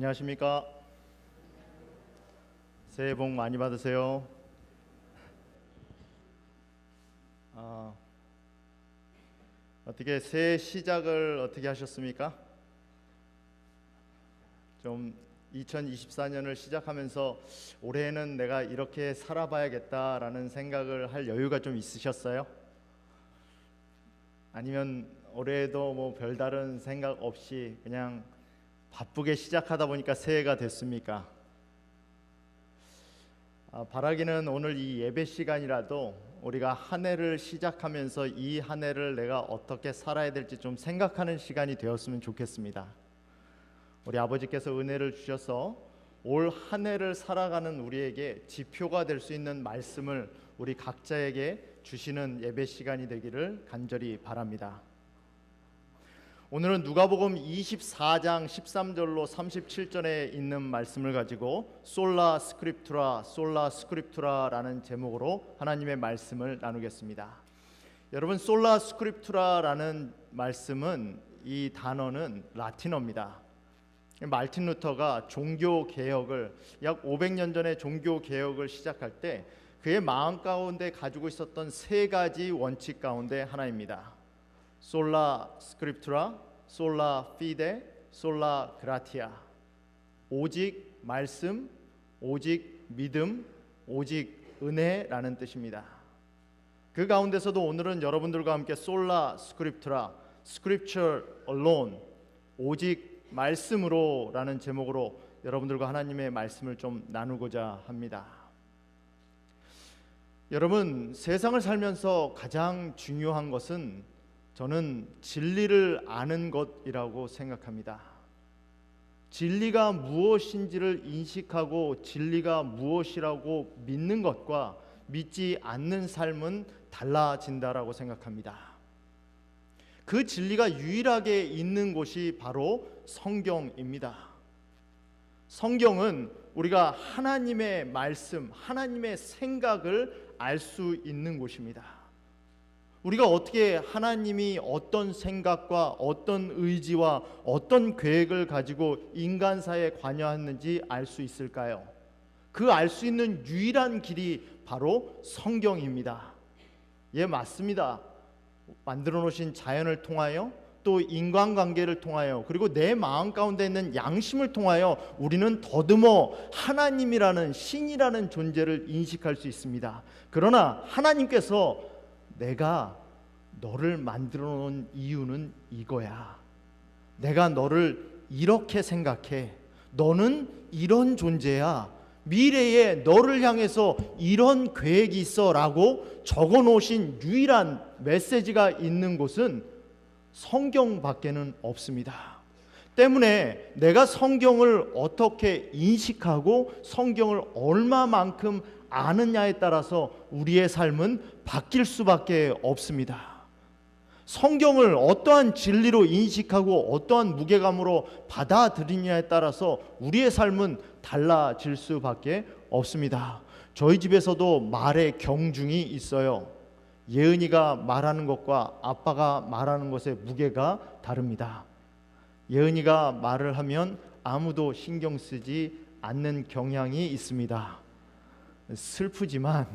안녕하십니까? 새해 복 많이 받으세요. 어떻게 새해 시작을 어떻게 하셨습니까? 좀 2024년을 시작하면서 올해는 내가 이렇게 살아봐야겠다라는 생각을 할 여유가 좀 있으셨어요? 아니면 올해도 뭐 별다른 생각 없이 그냥 바쁘게 시작하다 보니까 새해가 됐습니까? 바라기는 오늘 이 예배 시간이라도 우리가 한 해를 시작하면서 이 한 해를 내가 어떻게 살아야 될지 좀 생각하는 시간이 되었으면 좋겠습니다. 우리 아버지께서 은혜를 주셔서 올 한 해를 살아가는 우리에게 지표가 될 수 있는 말씀을 우리 각자에게 주시는 예배 시간이 되기를 간절히 바랍니다. 오늘은 누가복음 24장 13절로 37절에 있는 말씀을 가지고 솔라 스크립투라라는 제목으로 하나님의 말씀을 나누겠습니다. 여러분, 솔라 스크립투라라는 말씀은, 이 단어는 라틴어입니다. 마르틴 루터가 종교 개혁을 약 500년 전에 종교 개혁을 시작할 때 그의 마음 가운데 가지고 있었던 세 가지 원칙 가운데 하나입니다. 솔라 스크립투라, 솔라 피데, 솔라 그라티아. 오직 말씀, 오직 믿음, 오직 은혜라는 뜻입니다. 그 가운데서도 오늘은 여러분들과 함께 솔라 스크립투라, Scripture alone, 오직 말씀으로 라는 제목으로 여러분들과 하나님의 말씀을 좀 나누고자 합니다. 여러분, 세상을 살면서 가장 중요한 것은 저는 진리를 아는 것이라고 생각합니다. 진리가 무엇인지를 인식하고 진리가 무엇이라고 믿는 것과 믿지 않는 삶은 달라진다라고 생각합니다. 그 진리가 유일하게 있는 곳이 바로 성경입니다. 성경은 우리가 하나님의 말씀, 하나님의 생각을 알 수 있는 곳입니다. 우리가 어떻게 하나님이 어떤 생각과 어떤 의지와 어떤 계획을 가지고 인간사에 관여했는지 알 수 있을까요? 그 알 수 있는 유일한 길이 바로 성경입니다. 예, 맞습니다. 만들어 놓으신 자연을 통하여, 또 인간관계를 통하여, 그리고 내 마음 가운데 있는 양심을 통하여 우리는 더듬어 하나님이라는, 신이라는 존재를 인식할 수 있습니다. 그러나 하나님께서 내가 너를 만들어 놓은 이유는 이거야. 내가 너를 이렇게 생각해. 너는 이런 존재야. 미래에 너를 향해서 이런 계획이 있어 라고 적어 놓으신 유일한 메시지가 있는 곳은 성경밖에는 없습니다. 때문에 내가 성경을 어떻게 인식하고 성경을 얼마만큼 아느냐에 따라서 우리의 삶은 바뀔 수밖에 없습니다. 성경을 어떠한 진리로 인식하고 어떠한 무게감으로 받아들이냐에 따라서 우리의 삶은 달라질 수밖에 없습니다. 저희 집에서도 말의 경중이 있어요. 예은이가 말하는 것과 아빠가 말하는 것의 무게가 다릅니다. 예은이가 말을 하면 아무도 신경 쓰지 않는 경향이 있습니다. 슬프지만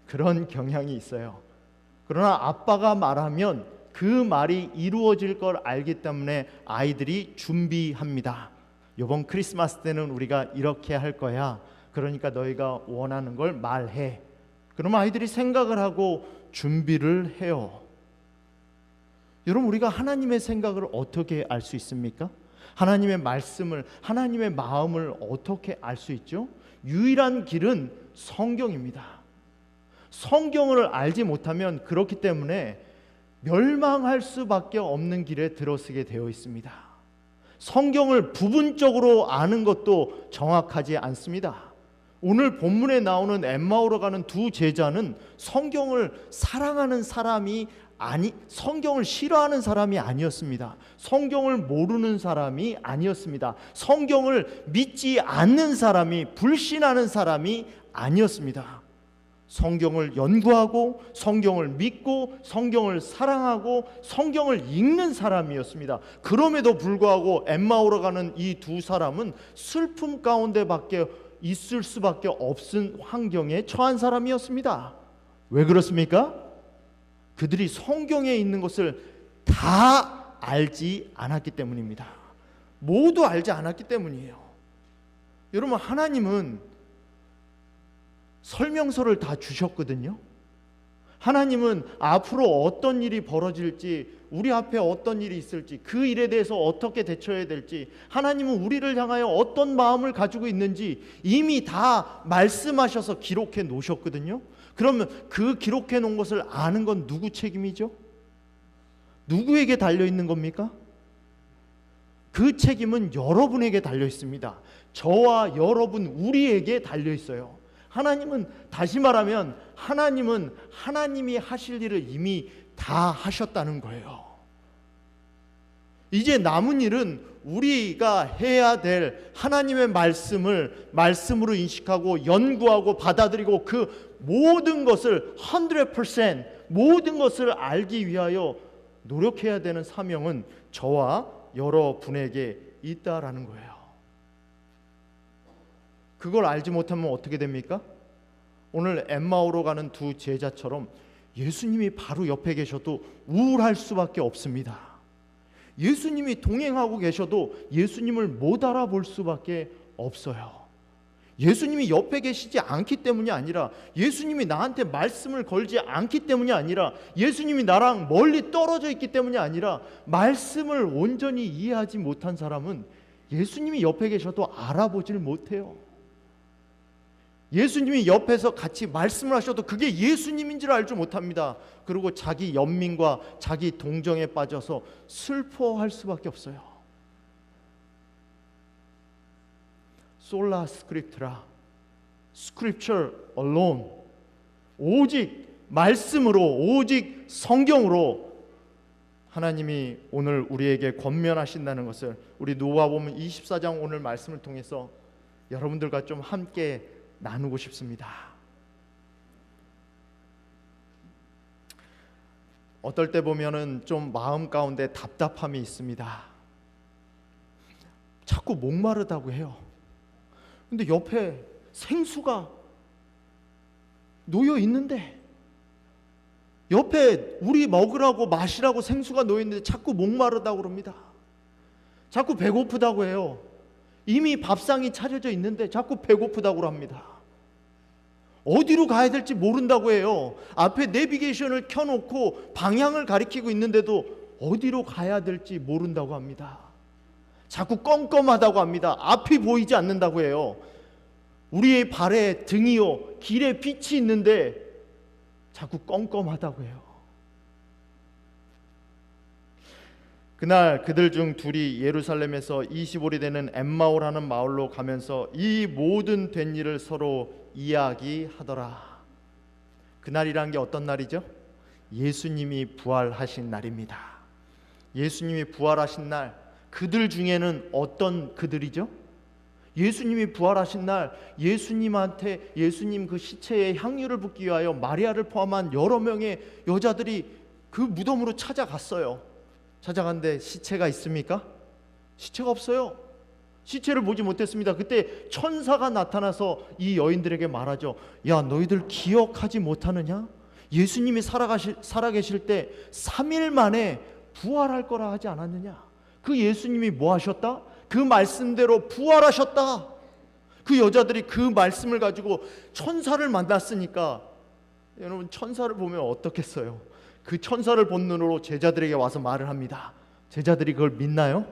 그런 경향이 있어요. 그러나 아빠가 말하면 그 말이 이루어질 걸 알기 때문에 아이들이 준비합니다. 이번 크리스마스 때는 우리가 이렇게 할 거야. 그러니까 너희가 원하는 걸 말해. 그러면 아이들이 생각을 하고 준비를 해요. 여러분, 우리가 하나님의 생각을 어떻게 알 수 있습니까? 하나님의 말씀을, 하나님의 마음을 어떻게 알 수 있죠? 유일한 길은 성경입니다. 성경을 알지 못하면 그렇기 때문에 멸망할 수밖에 없는 길에 들어서게 되어 있습니다. 성경을 부분적으로 아는 것도 정확하지 않습니다. 오늘 본문에 나오는 엠마오로 가는 두 제자는 성경을 사랑하는 사람이 성경을 싫어하는 사람이 아니었습니다. 성경을 모르는 사람이 아니었습니다. 성경을 믿지 않는 사람이, 불신하는 사람이 아니었습니다. 성경을 연구하고 성경을 믿고 성경을 사랑하고 성경을 읽는 사람이었습니다. 그럼에도 불구하고 엠마오로 가는 이 두 사람은 슬픔 가운데밖에 있을 수밖에 없은 환경에 처한 사람이었습니다. 왜 그렇습니까? 그들이 성경에 있는 것을 다 알지 않았기 때문입니다. 모두 알지 않았기 때문이에요. 여러분, 하나님은 설명서를 다 주셨거든요. 하나님은 앞으로 어떤 일이 벌어질지, 우리 앞에 어떤 일이 있을지, 그 일에 대해서 어떻게 대처해야 될지, 하나님은 우리를 향하여 어떤 마음을 가지고 있는지 이미 다 말씀하셔서 기록해 놓으셨거든요. 그러면 그 기록해 놓은 것을 아는 건 누구 책임이죠? 누구에게 달려 있는 겁니까? 그 책임은 여러분에게 달려 있습니다. 저와 여러분, 우리에게 달려 있어요. 하나님은, 다시 말하면 하나님은 하나님이 하실 일을 이미 다 하셨다는 거예요. 이제 남은 일은 우리가 해야 될 하나님의 말씀을 말씀으로 인식하고 연구하고 받아들이고 그 모든 것을 100% 모든 것을 알기 위하여 노력해야 되는 사명은 저와 여러분에게 있다라는 거예요. 그걸 알지 못하면 어떻게 됩니까? 오늘 엠마오로 가는 두 제자처럼 예수님이 바로 옆에 계셔도 우울할 수밖에 없습니다. 예수님이 동행하고 계셔도 예수님을 못 알아볼 수밖에 없어요. 예수님이 옆에 계시지 않기 때문이 아니라, 예수님이 나한테 말씀을 걸지 않기 때문이 아니라, 예수님이 나랑 멀리 떨어져 있기 때문이 아니라, 말씀을 온전히 이해하지 못한 사람은 예수님이 옆에 계셔도 알아보질 못해요. 예수님이 옆에서 같이 말씀을 하셔도 그게 예수님인 줄 알지 못합니다. 그리고 자기 연민과 자기 동정에 빠져서 슬퍼할 수밖에 없어요. 솔라 스크립트라, 스크립처 alone, 오직 말씀으로, 오직 성경으로 하나님이 오늘 우리에게 권면하신다는 것을 우리 누가복음 24장 오늘 말씀을 통해서 여러분들과 좀 함께 나누고 싶습니다. 어떨 때 보면은 좀 마음 가운데 답답함이 있습니다. 자꾸 목마르다고 해요. 근데 옆에 생수가 놓여 있는데, 옆에 우리 먹으라고 마시라고 생수가 놓여 있는데 자꾸 목마르다고 그럽니다. 자꾸 배고프다고 해요. 이미 밥상이 차려져 있는데 자꾸 배고프다고 합니다. 어디로 가야 될지 모른다고 해요. 앞에 내비게이션을 켜놓고 방향을 가리키고 있는데도 어디로 가야 될지 모른다고 합니다. 자꾸 껌껌하다고 합니다. 앞이 보이지 않는다고 해요. 우리의 발에 등이요, 길에 빛이 있는데 자꾸 껌껌하다고 해요. 그날 그들 중 둘이 예루살렘에서 25리 되는 엠마오라는 마을로 가면서 이 모든 된 일을 서로 이야기하더라. 그날이란 게 어떤 날이죠? 예수님이 부활하신 날입니다. 예수님이 부활하신 날, 그들 중에는 어떤 그들이죠? 예수님이 부활하신 날, 예수님한테, 예수님 그 시체에 향유를 붓기 위하여 마리아를 포함한 여러 명의 여자들이 그 무덤으로 찾아갔어요. 찾아간데 시체가 있습니까? 시체가 없어요. 시체를 보지 못했습니다. 그때 천사가 나타나서 이 여인들에게 말하죠. 야, 너희들 기억하지 못하느냐? 예수님이 살아계실 때 3일 만에 부활할 거라 하지 않았느냐? 그 예수님이 뭐 하셨다? 그 말씀대로 부활하셨다. 그 여자들이 그 말씀을 가지고 천사를 만났으니까, 여러분, 천사를 보면 어떻겠어요? 그 천사를 본 눈으로 제자들에게 와서 말을 합니다. 제자들이 그걸 믿나요?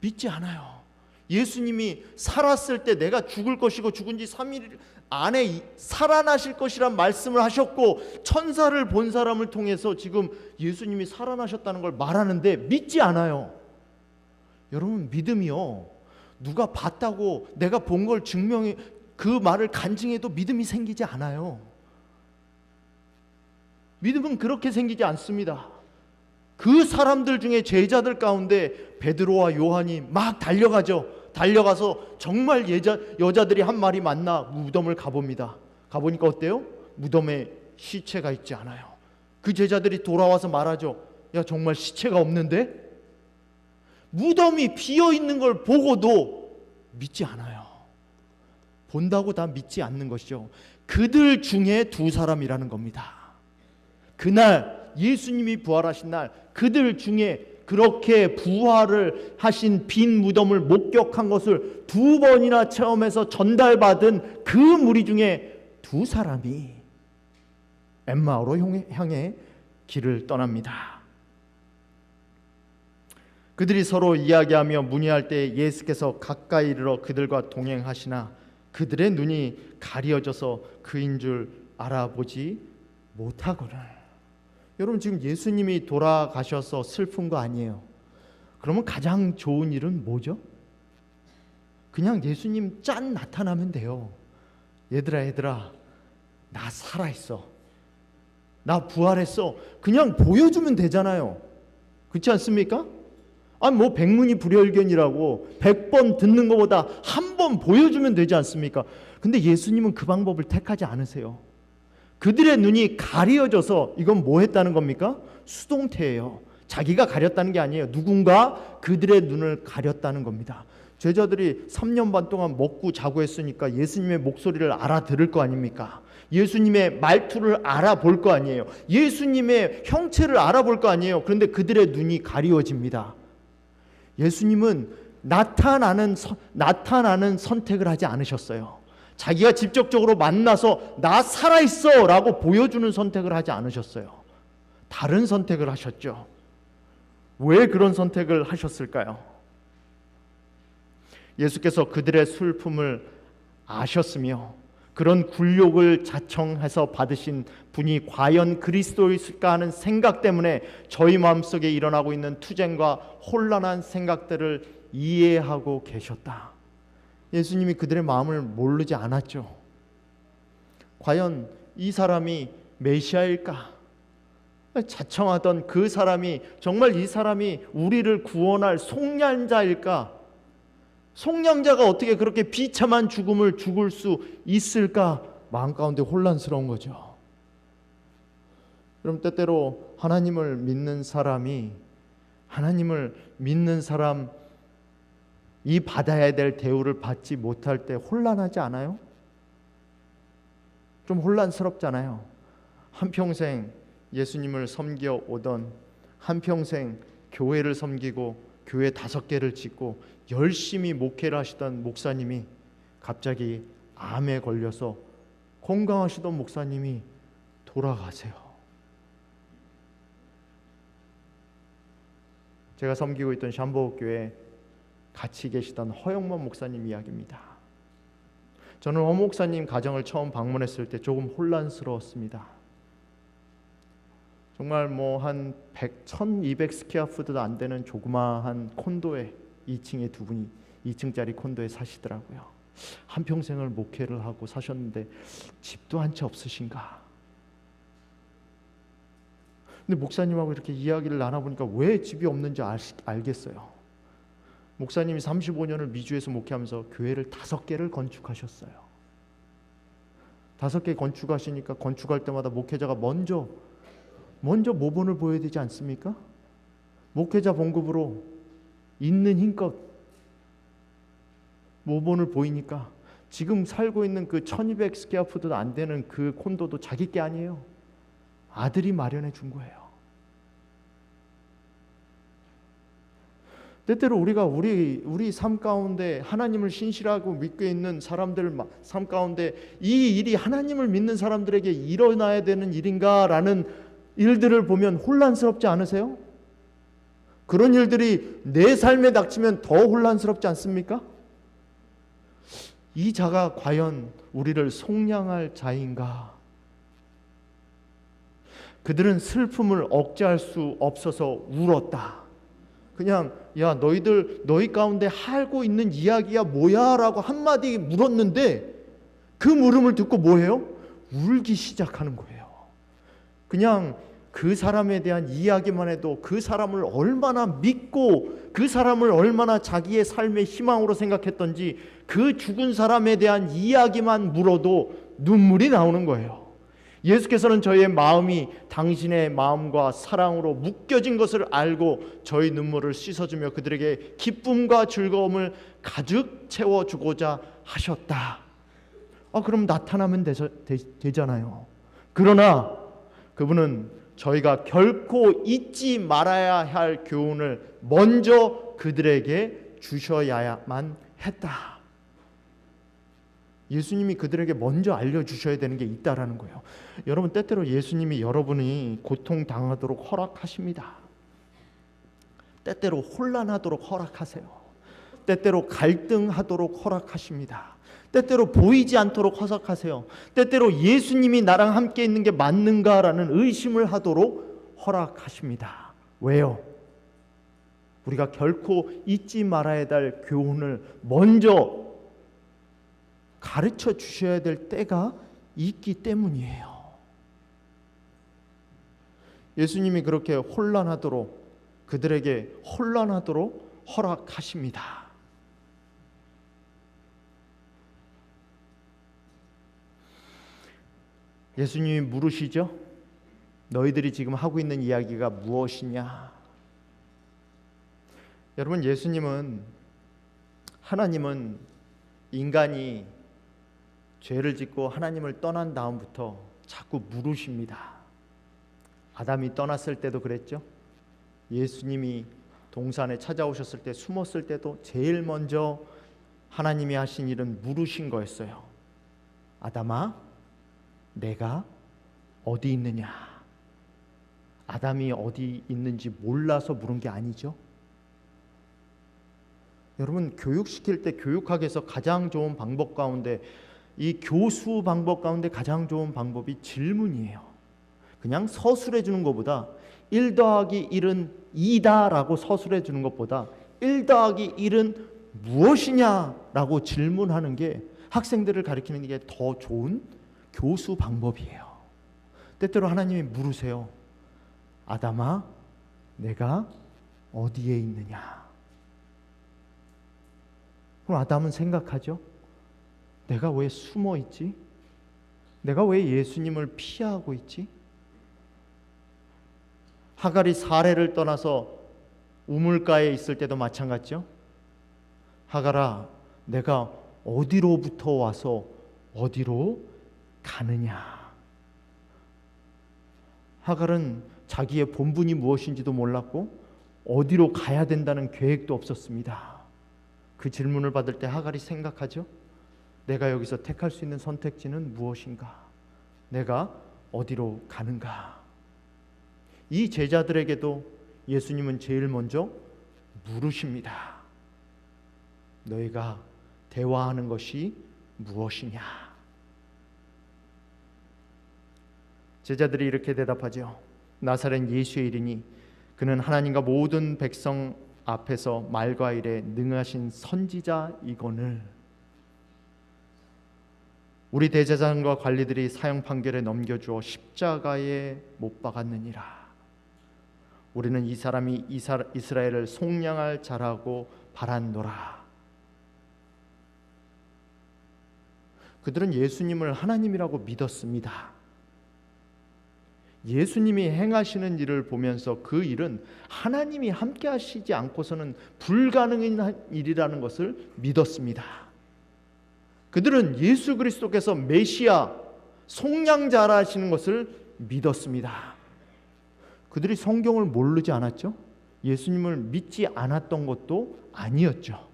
믿지 않아요. 예수님이 살았을 때 내가 죽을 것이고 죽은 지 3일 안에 살아나실 것이란 말씀을 하셨고, 천사를 본 사람을 통해서 지금 예수님이 살아나셨다는 걸 말하는데 믿지 않아요. 여러분, 믿음이요, 누가 봤다고 내가 본 걸 증명해, 그 말을 간증해도 믿음이 생기지 않아요. 믿음은 그렇게 생기지 않습니다. 그 사람들 중에 제자들 가운데 베드로와 요한이 막 달려가죠. 달려가서 정말 여자들이 한 마리 만나 무덤을 가봅니다. 가보니까 어때요? 무덤에 시체가 있지 않아요. 그 제자들이 돌아와서 말하죠. 야, 정말 시체가 없는데? 무덤이 비어 있는 걸 보고도 믿지 않아요. 본다고 다 믿지 않는 것이죠. 그들 중에 두 사람이라는 겁니다. 그날 예수님이 부활하신 날 그들 중에 그렇게 부활을 하신 빈 무덤을 목격한 것을 두 번이나 체험해서 전달받은 그 무리 중에 두 사람이 엠마오로 향해 길을 떠납니다. 그들이 서로 이야기하며 문의할 때 예수께서 가까이 이르러 그들과 동행하시나 그들의 눈이 가려져서 그인 줄 알아보지 못하거늘. 여러분, 지금 예수님이 돌아가셔서 슬픈 거 아니에요. 그러면 가장 좋은 일은 뭐죠? 그냥 예수님 짠 나타나면 돼요. 얘들아 나 살아있어, 나 부활했어, 그냥 보여주면 되잖아요. 그렇지 않습니까? 뭐 백문이 불여일견이라고 100번 듣는 것보다 한 번 보여주면 되지 않습니까? 근데 예수님은 그 방법을 택하지 않으세요. 그들의 눈이 가려져서, 이건 뭐 했다는 겁니까? 수동태예요. 자기가 가렸다는 게 아니에요. 누군가 그들의 눈을 가렸다는 겁니다. 제자들이 3년 반 동안 먹고 자고 했으니까 예수님의 목소리를 알아들을 거 아닙니까? 예수님의 말투를 알아볼 거 아니에요. 예수님의 형체를 알아볼 거 아니에요. 그런데 그들의 눈이 가리워집니다. 예수님은 나타나는 선택을 하지 않으셨어요. 자기가 직접적으로 만나서 나 살아있어 라고 보여주는 선택을 하지 않으셨어요. 다른 선택을 하셨죠. 왜 그런 선택을 하셨을까요? 예수께서 그들의 슬픔을 아셨으며 그런 굴욕을 자청해서 받으신 분이 과연 그리스도일까 하는 생각 때문에 저희 마음속에 일어나고 있는 투쟁과 혼란한 생각들을 이해하고 계셨다. 예수님이 그들의 마음을 모르지 않았죠. 과연 이 사람이 메시아일까? 자청하던 그 사람이 정말 이 사람이 우리를 구원할 속량자일까? 속량자가 어떻게 그렇게 비참한 죽음을 죽을 수 있을까? 마음 가운데 혼란스러운 거죠. 그럼 때때로 하나님을 믿는 사람이 이 받아야 될 대우를 받지 못할 때 혼란하지 않아요? 좀 혼란스럽잖아요. 한평생 예수님을 섬겨 오던, 한평생 교회를 섬기고 교회 5개를 짓고 열심히 목회를 하시던 목사님이 갑자기 암에 걸려서 건강하시던 목사님이 돌아가세요. 제가 섬기고 있던 샴보교회 같이 계시던 허영만 목사님 이야기입니다. 저는 허 목사님 가정을 처음 방문했을 때 조금 혼란스러웠습니다. 정말 한 1200 스퀘어푸트도 안 되는 조그마한 콘도에 2층에 두 분이 2층짜리 콘도에 사시더라고요. 한평생을 목회를 하고 사셨는데 집도 한 채 없으신가? 근데 목사님하고 이렇게 이야기를 나눠보니까 왜 집이 없는지 알겠어요. 목사님이 35년을 미주에서 목회하면서 교회를 5개를 건축하셨어요. 5개 건축하시니까 건축할 때마다 목회자가 먼저 모본을 보여야 되지 않습니까? 목회자 봉급으로 있는 힘껏 모본을 보이니까 지금 살고 있는 그 1200 스퀘어푸트도 안 되는 그 콘도도 자기 게 아니에요. 아들이 마련해 준 거예요. 때때로 우리가 우리 삶 가운데 하나님을 신실하고 믿고 있는 사람들 삶 가운데 이 일이 하나님을 믿는 사람들에게 일어나야 되는 일인가라는 일들을 보면 혼란스럽지 않으세요? 그런 일들이 내 삶에 닥치면 더 혼란스럽지 않습니까? 이 자가 과연 우리를 속량할 자인가? 그들은 슬픔을 억제할 수 없어서 울었다. 그냥 야, 너희 가운데 하고 있는 이야기야 뭐야? 라고 한마디 물었는데 그 물음을 듣고 뭐해요? 울기 시작하는 거예요. 그냥 그 사람에 대한 이야기만 해도 그 사람을 얼마나 믿고 그 사람을 얼마나 자기의 삶의 희망으로 생각했던지 그 죽은 사람에 대한 이야기만 물어도 눈물이 나오는 거예요. 예수께서는 저희의 마음이 당신의 마음과 사랑으로 묶여진 것을 알고 저희 눈물을 씻어주며 그들에게 기쁨과 즐거움을 가득 채워주고자 하셨다. 그럼 나타나면 되잖아요. 그러나 그분은 저희가 결코 잊지 말아야 할 교훈을 먼저 그들에게 주셔야만 했다. 예수님이 그들에게 먼저 알려주셔야 되는 게 있다라는 거예요. 여러분, 때때로 예수님이 여러분이 고통당하도록 허락하십니다. 때때로 혼란하도록 허락하세요. 때때로 갈등하도록 허락하십니다. 때때로 보이지 않도록 허락하세요. 때때로 예수님이 나랑 함께 있는 게 맞는가라는 의심을 하도록 허락하십니다. 왜요? 우리가 결코 잊지 말아야 할 교훈을 먼저 가르쳐 주셔야 될 때가 있기 때문이에요. 예수님이 그렇게 그들에게 혼란하도록 허락하십니다. 예수님이 물으시죠? 너희들이 지금 하고 있는 이야기가 무엇이냐? 여러분, 하나님은 인간이 죄를 짓고 하나님을 떠난 다음부터 자꾸 물으십니다. 아담이 떠났을 때도 그랬죠. 예수님이 동산에 찾아오셨을 때, 숨었을 때도 제일 먼저 하나님이 하신 일은 물으신 거였어요. 아담아, 내가 어디 있느냐? 아담이 어디 있는지 몰라서 물은 게 아니죠. 여러분, 교육시킬 때 교육학에서 가장 좋은 방법 가운데, 이 교수 방법 가운데 가장 좋은 방법이 질문이에요. 그냥 서술해 주는 것보다 1 더하기 1은 2다 라고 서술해 주는 것보다 1 더하기 1은 무엇이냐 라고 질문하는 게 학생들을 가르치는 게 더 좋은 교수 방법이에요. 때때로 하나님이 물으세요. 아담아, 내가 어디에 있느냐? 그럼 아담은 생각하죠. 내가 왜 숨어 있지? 내가 왜 예수님을 피하고 있지? 하갈이 사례를 떠나서 우물가에 있을 때도 마찬가지죠. 하갈아, 내가 어디로부터 와서 어디로 가느냐? 하갈은 자기의 본분이 무엇인지도 몰랐고 어디로 가야 된다는 계획도 없었습니다. 그 질문을 받을 때 하갈이 생각하죠. 내가 여기서 택할 수 있는 선택지는 무엇인가? 내가 어디로 가는가? 이 제자들에게도 예수님은 제일 먼저 물으십니다. 너희가 대화하는 것이 무엇이냐? 제자들이 이렇게 대답하죠. 나사렛 예수의 이르니 그는 하나님과 모든 백성 앞에서 말과 일에 능하신 선지자이거늘 우리 대제사장과 관리들이 사형 판결에 넘겨주어 십자가에 못 박았느니라. 우리는 이 사람이 이스라엘을 속량할 자라고 바란노라. 그들은 예수님을 하나님이라고 믿었습니다. 예수님이 행하시는 일을 보면서 그 일은 하나님이 함께 하시지 않고서는 불가능한 일이라는 것을 믿었습니다. 그들은 예수 그리스도께서 메시아, 속량자라시는 것을 믿었습니다. 그들이 성경을 모르지 않았죠? 예수님을 믿지 않았던 것도 아니었죠.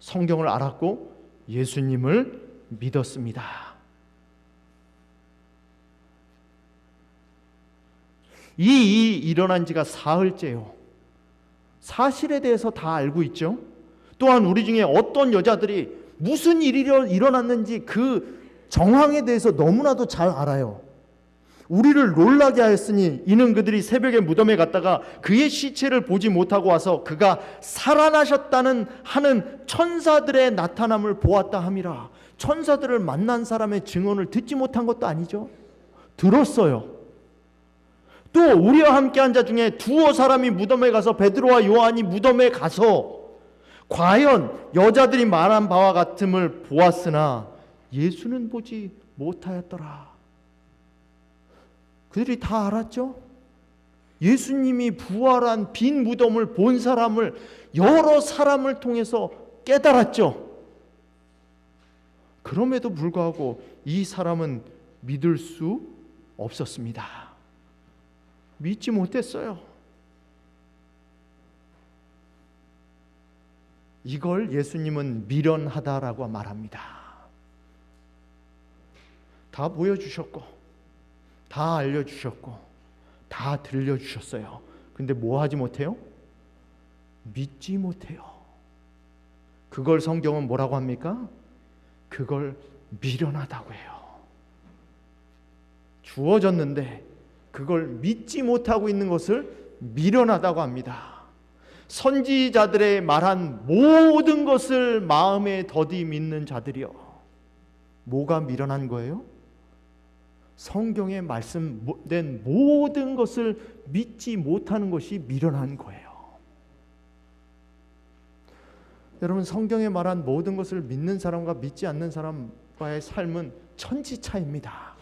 성경을 알았고 예수님을 믿었습니다. 이 일이 일어난 지가 사흘째요. 사실에 대해서 다 알고 있죠. 또한 우리 중에 어떤 여자들이 무슨 일이 일어났는지 그 정황에 대해서 너무나도 잘 알아요. 우리를 놀라게 하였으니 이는 그들이 새벽에 무덤에 갔다가 그의 시체를 보지 못하고 와서 그가 살아나셨다는 하는 천사들의 나타남을 보았다 함이라. 천사들을 만난 사람의 증언을 듣지 못한 것도 아니죠. 들었어요. 또 우리와 함께한 자 중에 두어 사람이 무덤에 가서 베드로와 요한이 무덤에 가서 과연 여자들이 말한 바와 같음을 보았으나 예수는 보지 못하였더라. 그들이 다 알았죠. 예수님이 부활한 빈 무덤을 본 사람을 여러 사람을 통해서 깨달았죠. 그럼에도 불구하고 이 사람은 믿을 수 없었습니다. 믿지 못했어요. 이걸 예수님은 미련하다라고 말합니다. 다 보여주셨고 다 알려주셨고 다 들려주셨어요. 근데 뭐 하지 못해요? 믿지 못해요. 그걸 성경은 뭐라고 합니까? 그걸 미련하다고 해요. 주어졌는데 그걸 믿지 못하고 있는 것을 미련하다고 합니다. 선지자들의 말한 모든 것을 마음에 더디 믿는 자들이요. 뭐가 미련한 거예요? 성경에 말씀된 모든 것을 믿지 못하는 것이 미련한 거예요. 여러분, 성경에 말한 모든 것을 믿는 사람과 믿지 않는 사람과의 삶은 천지차입니다.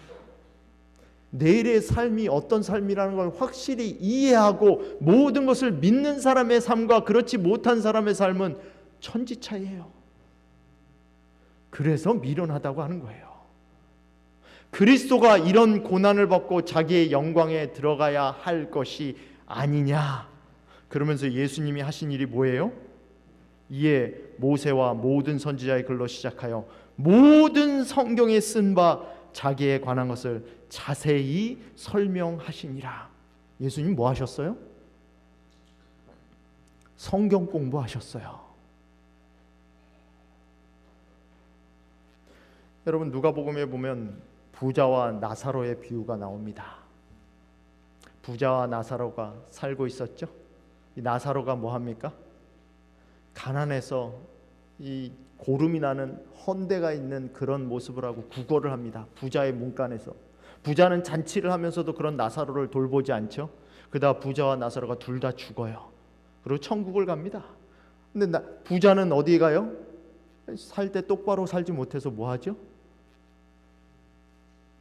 내일의 삶이 어떤 삶이라는 걸 확실히 이해하고 모든 것을 믿는 사람의 삶과 그렇지 못한 사람의 삶은 천지차이에요. 그래서 미련하다고 하는 거예요. 그리스도가 이런 고난을 받고 자기의 영광에 들어가야 할 것이 아니냐. 그러면서 예수님이 하신 일이 뭐예요? 이에 모세와 모든 선지자의 글로 시작하여 모든 성경에 쓴 바 자기에 관한 것을 자세히 설명하시니라. 예수님 뭐 하셨어요? 성경 공부하셨어요. 여러분, 누가복음에 보면 부자와 나사로의 비유가 나옵니다. 부자와 나사로가 살고 있었죠. 이 나사로가 뭐 합니까? 가난해서 이 고름이 나는 헌대가 있는 그런 모습을 하고 구걸을 합니다. 부자의 문간에서. 부자는 잔치를 하면서도 그런 나사로를 돌보지 않죠. 그러다 부자와 나사로가 둘 다 죽어요. 그리고 천국을 갑니다. 근데 부자는 어디 가요? 살 때 똑바로 살지 못해서 뭐 하죠?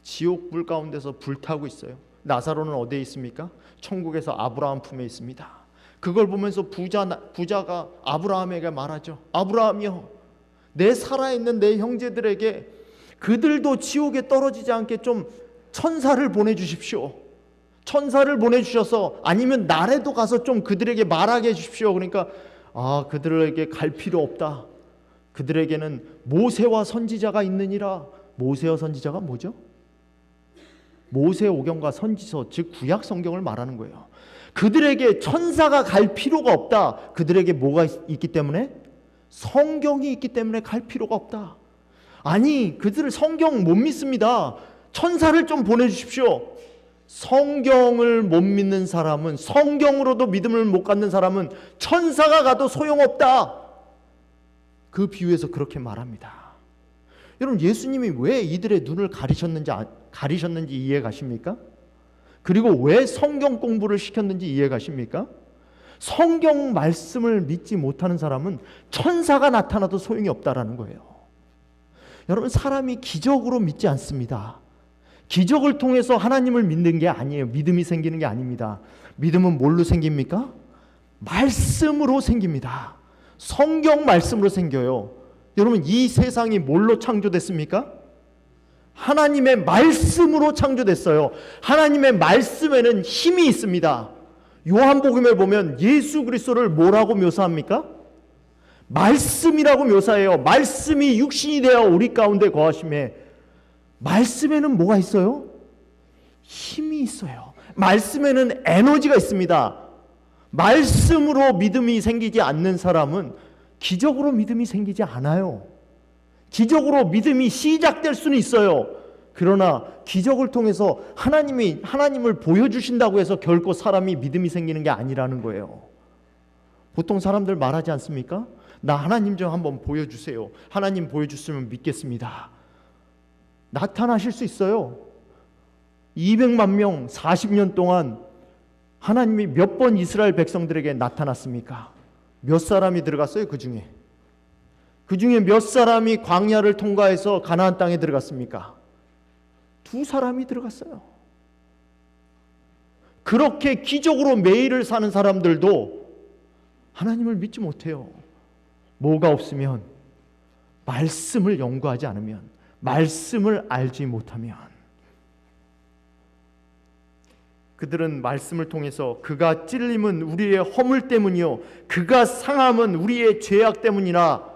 지옥 불 가운데서 불타고 있어요. 나사로는 어디에 있습니까? 천국에서 아브라함 품에 있습니다. 그걸 보면서 부자가 아브라함에게 말하죠. 아브라함이여, 내 살아있는 내 형제들에게 그들도 지옥에 떨어지지 않게 좀 천사를 보내주십시오. 천사를 보내주셔서 아니면 나라도 가서 좀 그들에게 말하게 해주십시오. 그러니까 그들에게 갈 필요 없다. 그들에게는 모세와 선지자가 있느니라. 모세와 선지자가 뭐죠? 모세오경과 선지서, 즉 구약 성경을 말하는 거예요. 그들에게 천사가 갈 필요가 없다. 그들에게 뭐가 있기 때문에? 성경이 있기 때문에 갈 필요가 없다. 아니, 그들을 성경 못 믿습니다. 천사를 좀 보내주십시오. 성경을 못 믿는 사람은, 성경으로도 믿음을 못 갖는 사람은 천사가 가도 소용없다. 그 비유에서 그렇게 말합니다. 여러분, 예수님이 왜 이들의 눈을 가리셨는지 이해 가십니까? 그리고 왜 성경 공부를 시켰는지 이해 가십니까? 성경 말씀을 믿지 못하는 사람은 천사가 나타나도 소용이 없다라는 거예요. 여러분, 사람이 기적으로 믿지 않습니다. 기적을 통해서 하나님을 믿는 게 아니에요. 믿음이 생기는 게 아닙니다. 믿음은 뭘로 생깁니까? 말씀으로 생깁니다. 성경 말씀으로 생겨요. 여러분, 이 세상이 뭘로 창조됐습니까? 하나님의 말씀으로 창조됐어요. 하나님의 말씀에는 힘이 있습니다. 요한복음에 보면 예수 그리스도를 뭐라고 묘사합니까? 말씀이라고 묘사해요. 말씀이 육신이 되어 우리 가운데 거하심에, 말씀에는 뭐가 있어요? 힘이 있어요. 말씀에는 에너지가 있습니다. 말씀으로 믿음이 생기지 않는 사람은 기적으로 믿음이 생기지 않아요. 기적으로 믿음이 시작될 수는 있어요. 그러나 기적을 통해서 하나님을 보여주신다고 해서 결코 사람이 믿음이 생기는 게 아니라는 거예요. 보통 사람들 말하지 않습니까? 나 하나님 좀 한번 보여주세요. 하나님 보여주시면 믿겠습니다. 나타나실 수 있어요. 200만 명 40년 동안 하나님이 몇 번 이스라엘 백성들에게 나타났습니까? 몇 사람이 들어갔어요? 그 중에 몇 사람이 광야를 통과해서 가나안 땅에 들어갔습니까? 2 사람이 들어갔어요. 그렇게 기적으로 매일을 사는 사람들도 하나님을 믿지 못해요. 뭐가 없으면? 말씀을 연구하지 않으면, 말씀을 알지 못하면. 그들은 말씀을 통해서 그가 찔림은 우리의 허물 때문이요 그가 상함은 우리의 죄악 때문이라.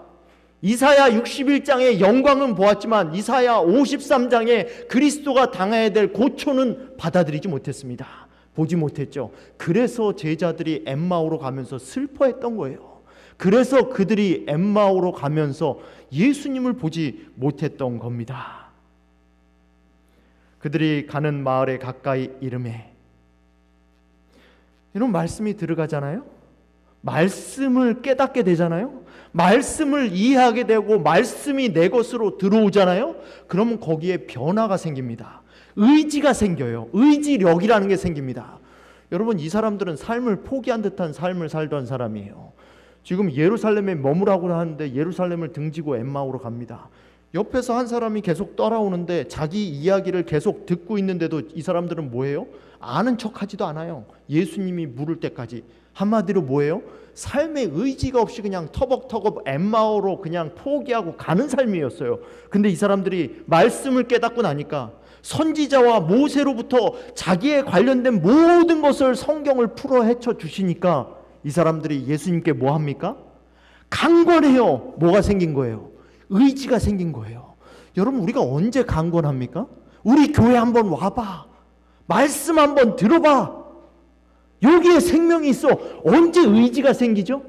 이사야 61장의 영광은 보았지만 이사야 53장에 그리스도가 당해야 될 고초는 받아들이지 못했습니다. 보지 못했죠. 그래서 제자들이 엠마오로 가면서 슬퍼했던 거예요. 그래서 그들이 엠마오로 가면서 예수님을 보지 못했던 겁니다. 그들이 가는 마을에 가까이 이르매, 이런 말씀이 들어가잖아요. 말씀을 깨닫게 되잖아요. 말씀을 이해하게 되고 말씀이 내 것으로 들어오잖아요. 그러면 거기에 변화가 생깁니다. 의지가 생겨요. 의지력이라는 게 생깁니다. 여러분, 이 사람들은 삶을 포기한 듯한 삶을 살던 사람이에요. 지금 예루살렘에 머무라고 하는데 예루살렘을 등지고 엠마오로 갑니다. 옆에서 한 사람이 계속 따라오는데 자기 이야기를 계속 듣고 있는데도 이 사람들은 뭐예요? 아는 척하지도 않아요. 예수님이 물을 때까지. 한마디로 뭐예요? 삶의 의지가 없이 그냥 터벅터벅 엠마오로 그냥 포기하고 가는 삶이었어요. 근데 이 사람들이 말씀을 깨닫고 나니까 선지자와 모세로부터 자기에 관련된 모든 것을 성경을 풀어 헤쳐 주시니까 이 사람들이 예수님께 뭐 합니까? 강권해요. 뭐가 생긴 거예요? 의지가 생긴 거예요. 여러분, 우리가 언제 강권합니까? 우리 교회 한번 와봐. 말씀 한번 들어봐. 여기에 생명이 있어. 언제 의지가 생기죠?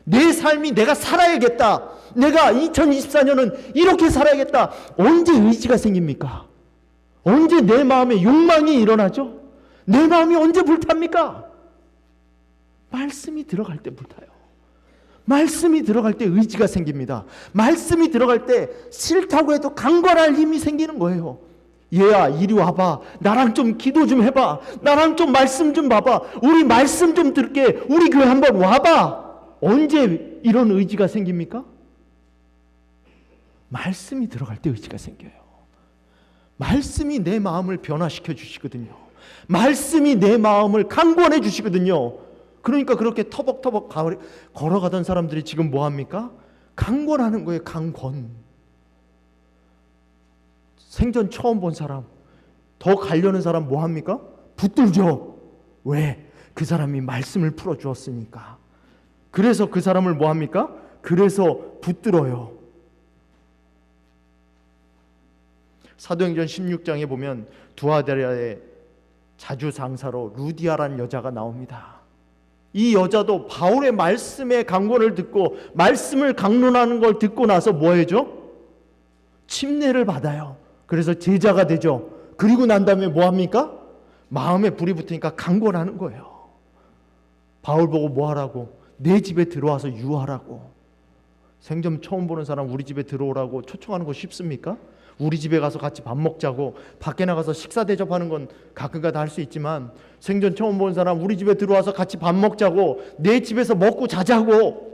내 삶이 내가 살아야겠다. 내가 2024년은 이렇게 살아야겠다. 언제 의지가 생깁니까? 언제 내 마음에 욕망이 일어나죠? 내 마음이 언제 불탑니까? 말씀이 들어갈 때 불타요. 말씀이 들어갈 때 의지가 생깁니다. 말씀이 들어갈 때 싫다고 해도 강권할 힘이 생기는 거예요. 얘야, 이리 와봐. 나랑 좀 기도 좀 해봐. 나랑 좀 말씀 좀 봐봐. 우리 말씀 좀 들게. 우리 교회 한번 와봐. 언제 이런 의지가 생깁니까? 말씀이 들어갈 때 의지가 생겨요. 말씀이 내 마음을 변화시켜 주시거든요. 말씀이 내 마음을 강권해 주시거든요. 그러니까 그렇게 터벅터벅 걸어가던 사람들이 지금 뭐합니까? 강권하는 거예요. 강권. 생전 처음 본 사람, 더 가려는 사람 뭐합니까? 붙들죠. 왜? 그 사람이 말씀을 풀어주었으니까. 그래서 그 사람을 뭐합니까? 그래서 붙들어요. 사도행전 16장에 보면 두아데라의 자주상사로 루디아라는 여자가 나옵니다. 이 여자도 바울의 말씀의 강권을 듣고 말씀을 강론하는 걸 듣고 나서 뭐 해죠? 침례를 받아요. 그래서 제자가 되죠. 그리고 난 다음에 뭐 합니까? 마음에 불이 붙으니까 강권하는 거예요. 바울 보고 뭐 하라고? 내 집에 들어와서 유하라고. 생전 처음 보는 사람 우리 집에 들어오라고 초청하는 거 쉽습니까? 우리 집에 가서 같이 밥 먹자고, 밖에 나가서 식사 대접하는 건 가끔가다 할 수 있지만 생전 처음 본 사람 우리 집에 들어와서 같이 밥 먹자고, 내 집에서 먹고 자자고.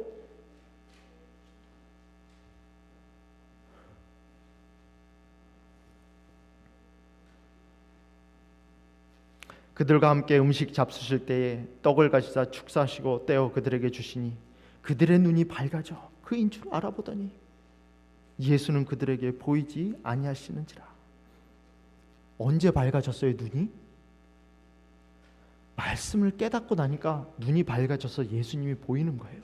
그들과 함께 음식 잡수실 때에 떡을 가지사 축사하시고 떼어 그들에게 주시니 그들의 눈이 밝아져 그인 줄 알아보더니 예수는 그들에게 보이지 아니하시는지라. 언제 밝아졌어요, 눈이? 말씀을 깨닫고 나니까 눈이 밝아져서 예수님이 보이는 거예요.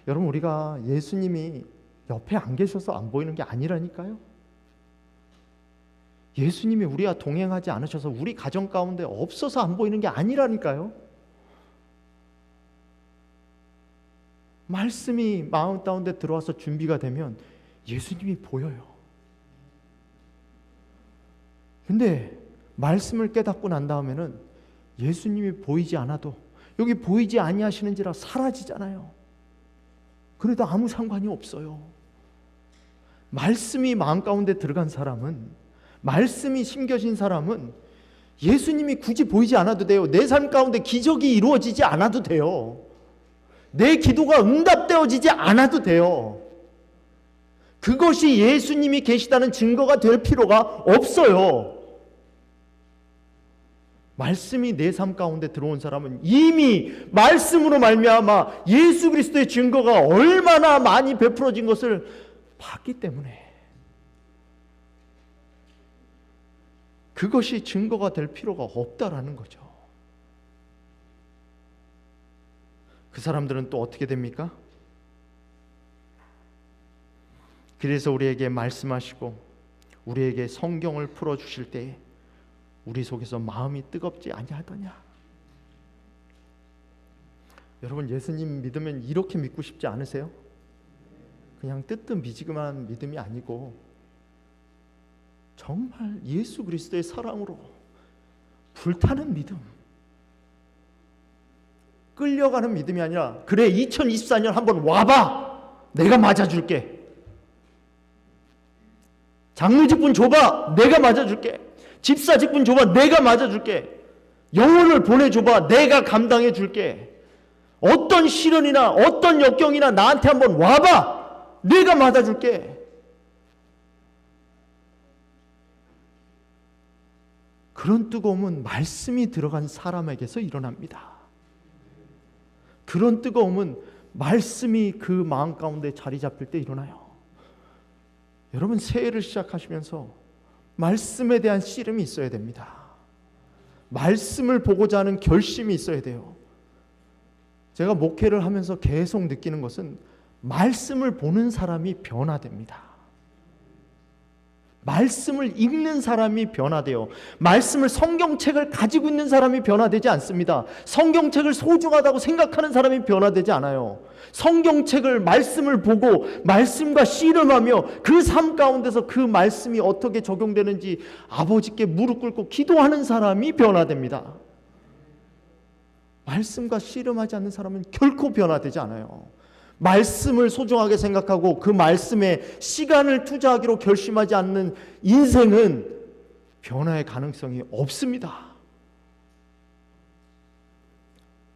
여러분, 우리가 예수님이 옆에 안 계셔서 안 보이는 게 아니라니까요. 예수님이 우리와 동행하지 않으셔서 우리 가정 가운데 없어서 안 보이는 게 아니라니까요. 말씀이 마음 가운데 들어와서 준비가 되면 예수님이 보여요. 근데 말씀을 깨닫고 난 다음에는 예수님이 보이지 않아도 여기 보이지 아니하시는지라 사라지잖아요. 그래도 아무 상관이 없어요. 말씀이 마음 가운데 들어간 사람은, 말씀이 심겨진 사람은 예수님이 굳이 보이지 않아도 돼요. 내 삶 가운데 기적이 이루어지지 않아도 돼요. 내 기도가 응답되어지지 않아도 돼요. 그것이 예수님이 계시다는 증거가 될 필요가 없어요. 말씀이 내 삶 가운데 들어온 사람은 이미 말씀으로 말미암아 예수 그리스도의 증거가 얼마나 많이 베풀어진 것을 봤기 때문에 그것이 증거가 될 필요가 없다라는 거죠. 그 사람들은 또 어떻게 됩니까? 그래서 우리에게 말씀하시고 우리에게 성경을 풀어주실 때에 우리 속에서 마음이 뜨겁지 아니하더냐. 여러분, 예수님 믿으면 이렇게 믿고 싶지 않으세요? 그냥 뜨뜻미지근한 믿음이 아니고 정말 예수 그리스도의 사랑으로 불타는 믿음, 끌려가는 믿음이 아니라 그래 2024년 한번 와봐, 내가 맞아줄게. 장로직분 줘봐, 내가 맞아줄게. 집사직분 줘봐, 내가 맞아줄게. 영혼을 보내줘봐, 내가 감당해줄게. 어떤 시련이나 어떤 역경이나 나한테 한번 와봐, 내가 맞아줄게. 그런 뜨거움은 말씀이 들어간 사람에게서 일어납니다. 그런 뜨거움은 말씀이 그 마음 가운데 자리 잡힐 때 일어나요. 여러분, 새해를 시작하시면서 말씀에 대한 씨름이 있어야 됩니다. 말씀을 보고자 하는 결심이 있어야 돼요. 제가 목회를 하면서 계속 느끼는 것은 말씀을 보는 사람이 변화됩니다. 말씀을 읽는 사람이 변화돼요. 말씀을, 성경책을 가지고 있는 사람이 변화되지 않습니다. 성경책을 소중하다고 생각하는 사람이 변화되지 않아요. 성경책을, 말씀을 보고 말씀과 씨름하며 그 삶 가운데서 그 말씀이 어떻게 적용되는지 아버지께 무릎 꿇고 기도하는 사람이 변화됩니다. 말씀과 씨름하지 않는 사람은 결코 변화되지 않아요. 말씀을 소중하게 생각하고 그 말씀에 시간을 투자하기로 결심하지 않는 인생은 변화의 가능성이 없습니다.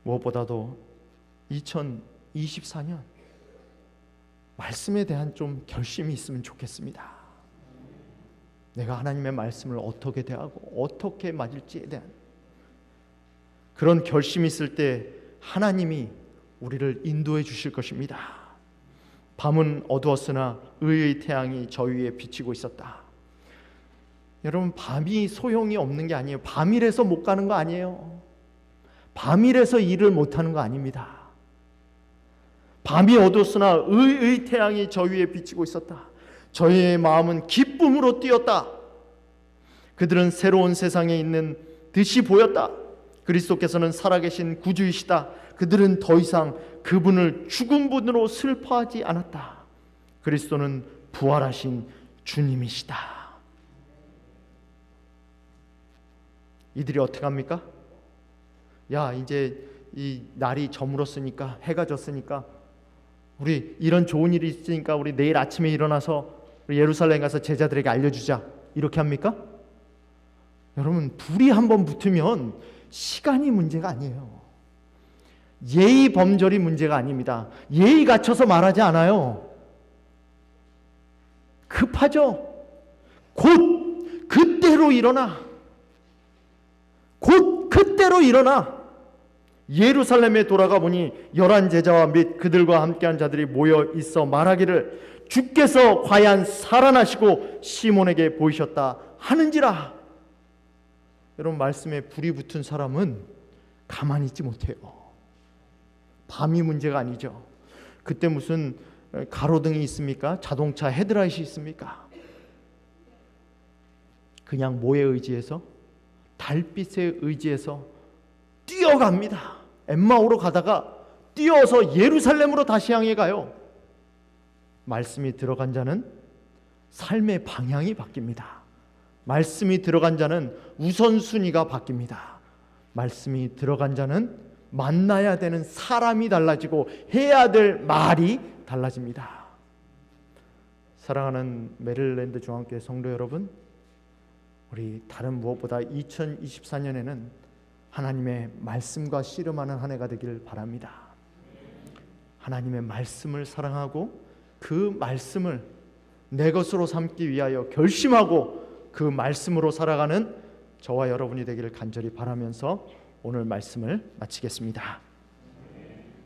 무엇보다도 2024년 말씀에 대한 좀 결심이 있으면 좋겠습니다. 내가 하나님의 말씀을 어떻게 대하고 어떻게 맞을지에 대한 그런 결심이 있을 때 하나님이 우리를 인도해 주실 것입니다. 밤은 어두웠으나 의의 태양이 저 위에 비치고 있었다. 여러분, 밤이 소용이 없는 게 아니에요. 밤이라서 못 가는 거 아니에요. 밤이라서 일을 못하는 거 아닙니다. 밤이 어두웠으나 의의 태양이 저 위에 비치고 있었다. 저희의 마음은 기쁨으로 뛰었다. 그들은 새로운 세상에 있는 듯이 보였다. 그리스도께서는 살아계신 구주이시다. 그들은 더 이상 그분을 죽은 분으로 슬퍼하지 않았다. 그리스도는 부활하신 주님이시다. 이들이 어떻게 합니까? 야, 이제 이 날이 저물었으니까, 해가 졌으니까, 우리 이런 좋은 일이 있으니까 우리 내일 아침에 일어나서 우리 예루살렘 가서 제자들에게 알려주자, 이렇게 합니까? 여러분, 불이 한번 붙으면 시간이 문제가 아니에요. 예의 범절이 문제가 아닙니다. 예의 갖춰서 말하지 않아요. 급하죠. 곧 그때로 일어나. 곧 그때로 일어나. 예루살렘에 돌아가 보니 11 제자와 및 그들과 함께한 자들이 모여 있어 말하기를 주께서 과연 살아나시고 시몬에게 보이셨다 하는지라. 여러분, 말씀에 불이 붙은 사람은 가만히 있지 못해요. 밤이 문제가 아니죠. 그때 무슨 가로등이 있습니까? 자동차 헤드라이트이 있습니까? 그냥 뭐에 의지해서? 달빛에 의지해서 뛰어갑니다. 엠마오로 가다가 뛰어서 예루살렘으로 다시 향해 가요. 말씀이 들어간 자는 삶의 방향이 바뀝니다. 말씀이 들어간 자는 우선순위가 바뀝니다. 말씀이 들어간 자는 만나야 되는 사람이 달라지고 해야 될 말이 달라집니다. 사랑하는 메릴랜드 중앙교회 성도 여러분, 우리 다른 무엇보다 2024년에는 하나님의 말씀과 씨름하는 한 해가 되길 바랍니다. 하나님의 말씀을 사랑하고 그 말씀을 내 것으로 삼기 위하여 결심하고 그 말씀으로 살아가는 저와 여러분이 되기를 간절히 바라면서 오늘 말씀을 마치겠습니다.